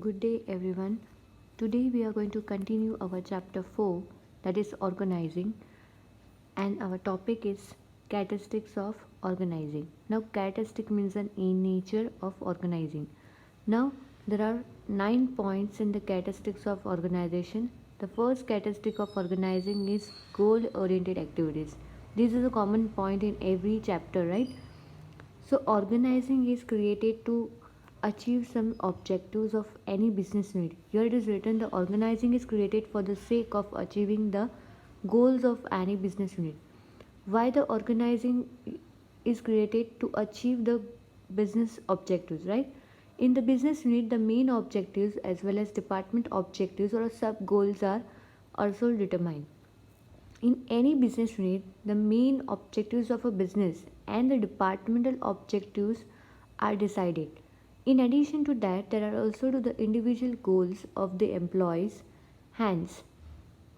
Good day, everyone. Today we are going to continue our chapter 4, that is organizing, and our topic is characteristics of organizing. Now, characteristic means an in nature of organizing. Now, there are 9 points in the characteristics of organization. The first characteristic of organizing is goal oriented activities. This is a common point in every chapter, right? So, organizing is created to achieve some objectives of any business unit. Here it is written the organizing is created for the sake of achieving the goals of any business unit. Why the organizing is created to achieve the business objectives, right? In the business unit, the main objectives as well as department objectives or sub goals are also determined. In any business unit, the main objectives of a business and the departmental objectives are decided. In addition to that, there are also the individual goals of the employees. Hence,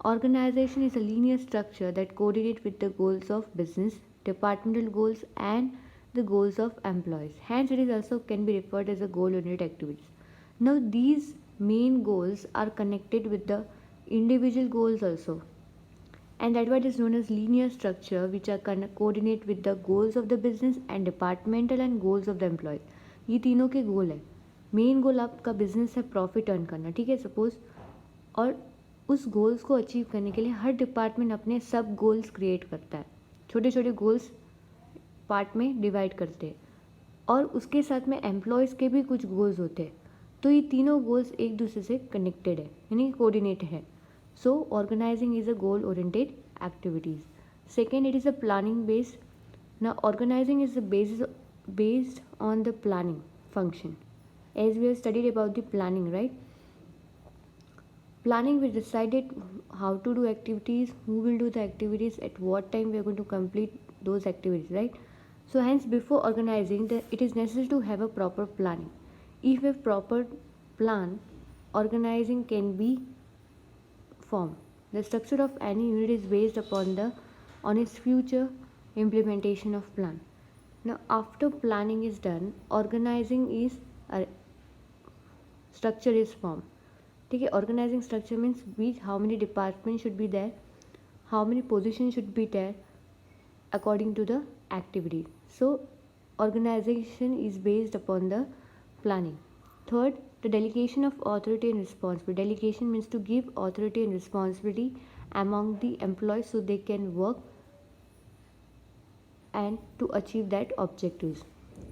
organization is a linear structure that coordinates with the goals of business, departmental goals, and the goals of employees. Hence, it is also can be referred as a goal-oriented activities. Now, these main goals are connected with the individual goals also, and that what is known as linear structure, which are coordinate with the goals of the business and departmental and goals of the employees. ये तीनों के गोल है. Main goal आपका business है profit earn करना, ठीक है suppose, और उस गोल्स को अचीव करने के लिए हर डिपार्टमेंट अपने सब गोल्स क्रिएट करता है, छोटे छोटे गोल्स पार्ट में डिवाइड करते हैं, और उसके साथ में एम्प्लॉयज़ के भी कुछ गोल्स होते हैं. तो ये तीनों गोल्स एक दूसरे से कनेक्टेड है, यानी कोऑर्डिनेट है. So, organizing is a goal-oriented activities. Second, it is a planning based. Now, organizing is based on the planning function. As we have studied about the planning, right? Planning, we decided how to do activities, who will do the activities, at what time we are going to complete those activities, right? So, hence, before organizing, it is necessary to have a proper planning. If a proper plan, organizing can be form. The structure of any unit is based on its future implementation of plan. Now, after planning is done, organizing is a structure is formed. ठीक है, organizing structure means how many departments should be there, how many positions should be there according to the activity. So, organization is based upon the planning. Third, the delegation of authority and responsibility. Delegation means to give authority and responsibility among the employees so they can work and to achieve that objectives.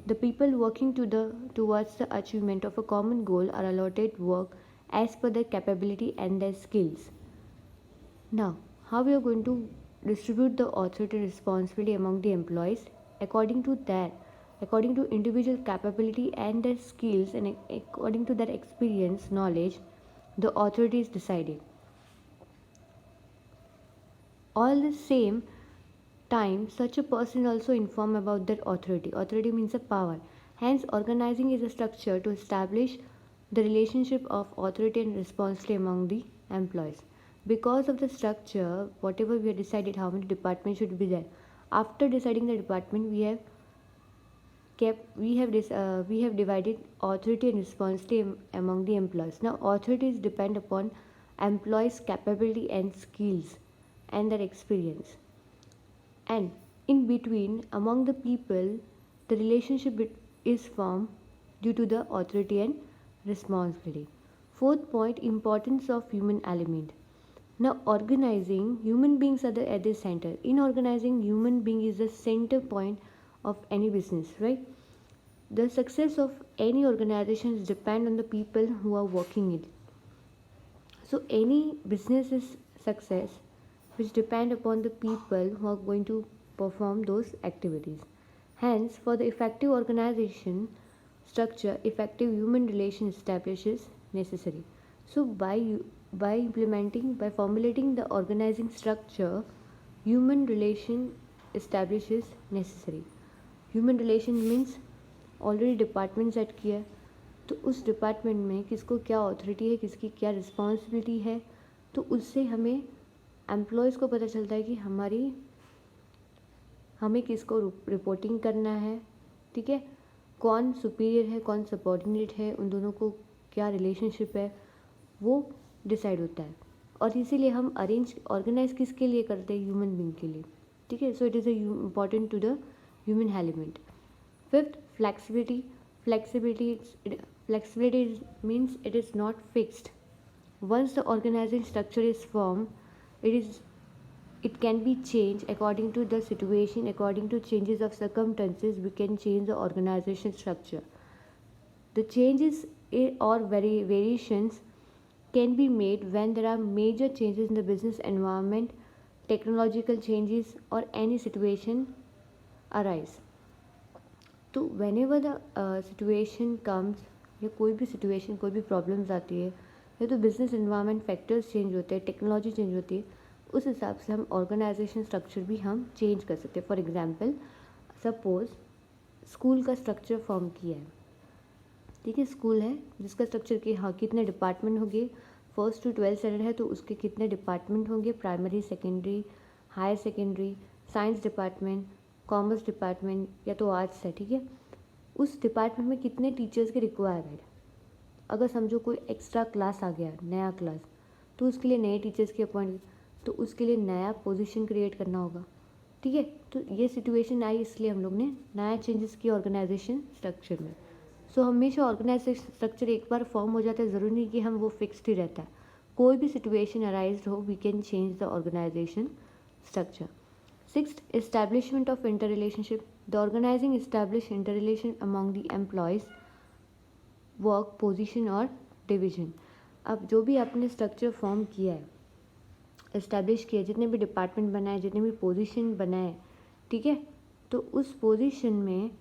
The people working towards the achievement of a common goal are allotted work as per their capability and their skills. Now, how we are going to distribute the authority and responsibility among the employees? According to individual capability and their skills, and according to their experience, knowledge, the authority is decided. All the same time, such a person is also informed about their authority. Authority means a power. Hence, organizing is a structure to establish the relationship of authority and responsibility among the employees. Because of the structure, whatever we have decided, how many departments should be there. After deciding the department, we have divided authority and responsibility among the employees. Now, authorities depend upon employees' capability and skills and their experience. And in between, among the people, the relationship is formed due to the authority and responsibility. Fourth point, importance of human element. Now, organizing, human beings are at the center. In organizing, human being is the center point of any business, right? The success of any organization depend on the people who are working it. So any business is success which depend upon the people who are going to perform those activities. Hence, for the effective organization structure, effective human relation establishes necessary. So by formulating the organizing structure, human relation establishes necessary. Human relation means already department set किया है, तो उस department में किसको क्या authority है, किसकी क्या रिस्पॉन्सिबिलिटी है, तो उससे हमें एम्प्लॉयज़ को पता चलता है कि हमें किसको रिपोर्टिंग करना है, ठीक है, कौन सुपीरियर है, कौन सबॉर्डिनेट है, उन दोनों को क्या रिलेशनशिप है वो डिसाइड होता है। और इसीलिए हम ऑर्गेनाइज किसके लिए करते हैं, ह्यूमन बींग के लिए, ठीक है। So it is important to the human element. Fifth, flexibility means it is not fixed. Once the organizing structure is formed, it can be changed according to the situation. According to changes of circumstances, we can change the organization structure. The changes or variations can be made when there are major changes in the business environment, technological changes, or any situation arise. तो when ever the situation comes, या कोई भी situation, कोई भी problems आती है, या तो बिजनेस इन्वायरमेंट फैक्टर्स चेंज होते हैं, टेक्नोलॉजी चेंज होती है, उस हिसाब से हम ऑर्गेनाइजेशन स्ट्रक्चर भी हम चेंज कर सकते हैं। फॉर एग्जांपल, सपोज स्कूल का स्ट्रक्चर फॉर्म किया है, ठीक है, स्कूल है जिसका स्ट्रक्चर कि हाँ कितने डिपार्टमेंट होंगे, 1st to 12th स्टैंडर्ड है तो उसके कितने डिपार्टमेंट होंगे, primary, secondary, higher secondary, science department, commerce department या तो आर्ट्स है, ठीक है। उस डिपार्टमेंट में कितने टीचर्स के रिक्वायरमेंट, अगर समझो कोई एक्स्ट्रा क्लास आ गया, नया क्लास, तो उसके लिए नए टीचर्स की अपॉइंट, तो उसके लिए नया पोजीशन क्रिएट करना होगा, ठीक है। तो ये सिचुएशन आई, इसलिए हम लोग ने नया चेंजेस किया ऑर्गेनाइजेशन स्ट्रक्चर में। सो हमेशा ऑर्गेनाइजेशन स्ट्रक्चर एक बार फॉर्म हो जाता है, ज़रूरी नहीं कि हम वो फिक्स्ड ही रहता है, कोई भी सिचुएशन अराइज हो, we can change the organisation structure. Sixth, establishment of interrelationship. The organizing establish interrelation among the employees, work, position और division. अब जो भी आपने स्ट्रक्चर फॉर्म किया है, इस्टेब्लिश किया, जितने भी डिपार्टमेंट बनाए, जितने भी पोजीशन बनाए, ठीक है, तो उस पोजीशन में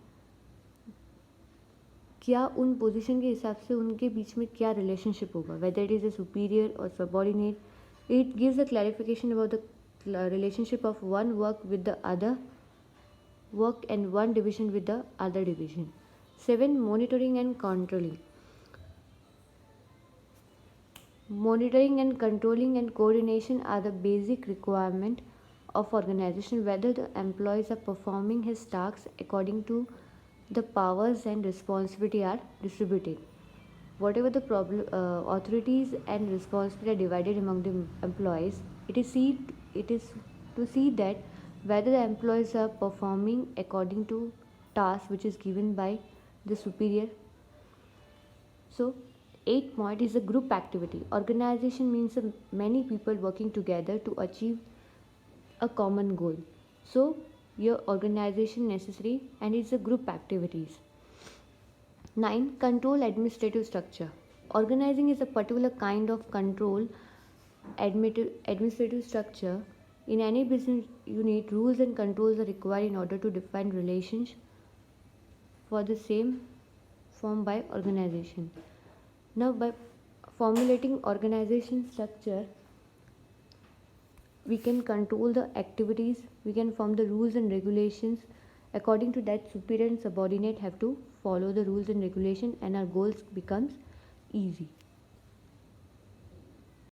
क्या उन पोजीशन के हिसाब से उनके बीच में क्या रिलेशनशिप होगा, whether it is a superior और subordinate. It gives a clarification about the relationship of one work with the other work and one division with the other division. 7, monitoring and controlling. Monitoring and controlling and coordination are the basic requirement of organization, whether the employees are performing his tasks according to the powers and responsibility are distributed. Whatever the authorities and responsibility are divided among the employees, it is to see that whether the employees are performing according to task which is given by the superior. So 8th point is a group activity. Organization means many people working together to achieve a common goal. So your organization necessary and it's a group activities. 9, control administrative structure. Organizing is a particular kind of control administrative structure. In any business unit, rules and controls are required in order to define relations for the same formed by organization. Now, by formulating organization structure, we can control the activities, we can form the rules and regulations. According to that, superior and subordinate have to follow the rules and regulation and our goals becomes easy.